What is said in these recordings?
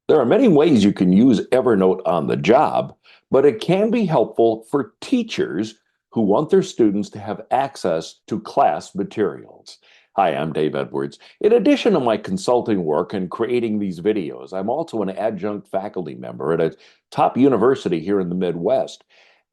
There are many ways you can use Evernote on the job, but it can be helpful for teachers who want their students to have access to class materials. Hi, I'm Dave Edwards. In addition to my consulting work and creating these videos, I'm also an adjunct faculty member at a top university here in the Midwest.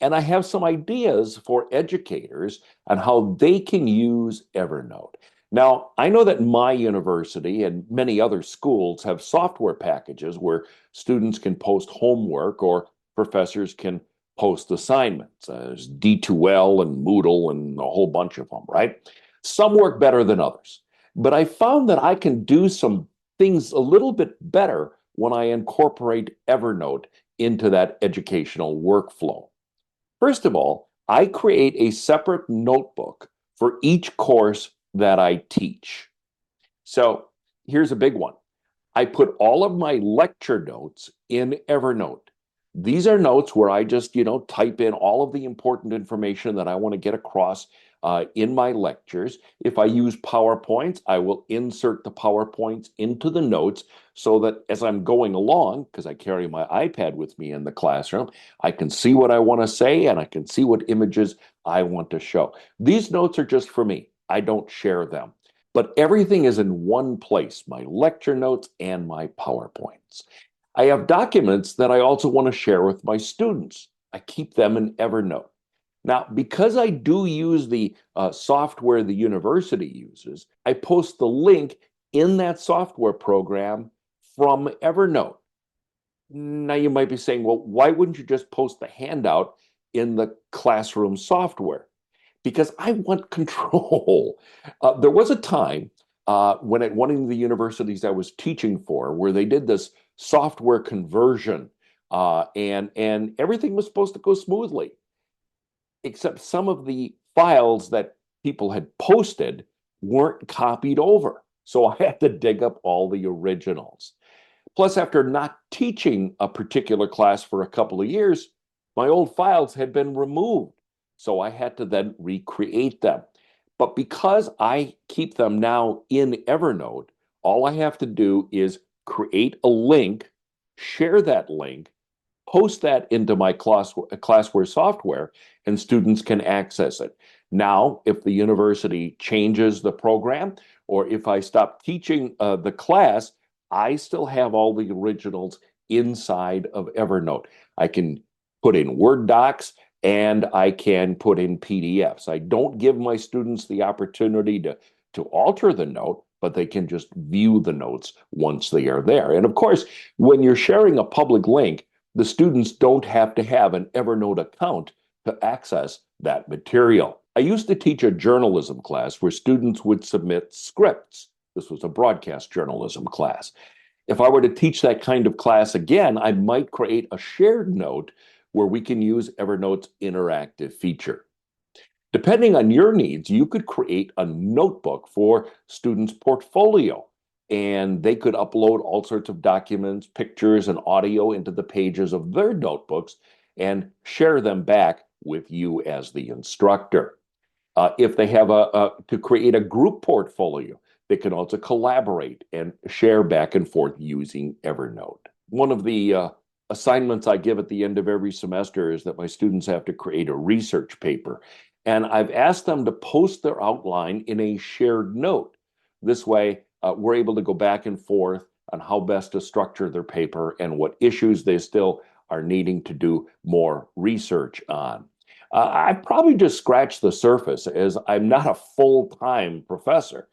And I have some ideas for educators on how they can use Evernote. Now, I know that my university and many other schools have software packages where students can post homework or professors can post assignments. There's D2L and Moodle and a whole bunch of them, right? Some work better than others. But I found that I can do some things a little bit better when I incorporate Evernote into that educational workflow. First of all, I create a separate notebook for each course that I teach. So here's a big one. I put all of my lecture notes in Evernote. These are notes where I just, type in all of the important information that I want to get across in my lectures. If I use PowerPoints, I will insert the PowerPoints into the notes so that as I'm going along, because I carry my iPad with me in the classroom, I can see what I want to say and I can see what images I want to show. These notes are just for me. I don't share them. But everything is in one place, my lecture notes and my PowerPoints. I have documents that I also want to share with my students. I keep them in Evernote. Now, because I do use the software the university uses, I post the link in that software program from Evernote. Now, you might be saying, well, why wouldn't you just post the handout in the classroom software? Because I want control. There was a time when at one of the universities I was teaching for where they did this software conversion, and everything was supposed to go smoothly, except some of the files that people had posted weren't copied over. So I had to dig up all the originals. Plus, after not teaching a particular class for a couple of years, my old files had been removed. So I had to then recreate them. But because I keep them now in Evernote, all I have to do is create a link, share that link, post that into my classware software, and students can access it. Now, if the university changes the program, or if I stop teaching the class, I still have all the originals inside of Evernote. I can put in Word docs and I can put in PDFs. I don't give my students the opportunity to alter the note, but they can just view the notes once they are there. And of course, when you're sharing a public link, the students don't have to have an Evernote account to access that material. I used to teach a journalism class where students would submit scripts. This was a broadcast journalism class. If I were to teach that kind of class again, I might create a shared note where we can use Evernote's interactive feature. Depending on your needs, you could create a notebook for students' portfolio, and they could upload all sorts of documents, pictures, and audio into the pages of their notebooks and share them back with you as the instructor. If they have to create a group portfolio, they can also collaborate and share back and forth using Evernote. One of the assignments I give at the end of every semester is that my students have to create a research paper. And I've asked them to post their outline in a shared note. This way, we're able to go back and forth on how best to structure their paper and what issues they still are needing to do more research on. I probably just scratched the surface as I'm not a full-time professor.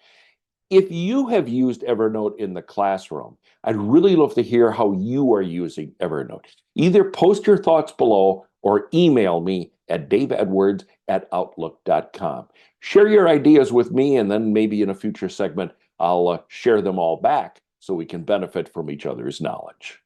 If you have used Evernote in the classroom, I'd really love to hear how you are using Evernote. Either post your thoughts below or email me at daveedwards@outlook.com. Share your ideas with me, and then maybe in a future segment, I'll share them all back so we can benefit from each other's knowledge.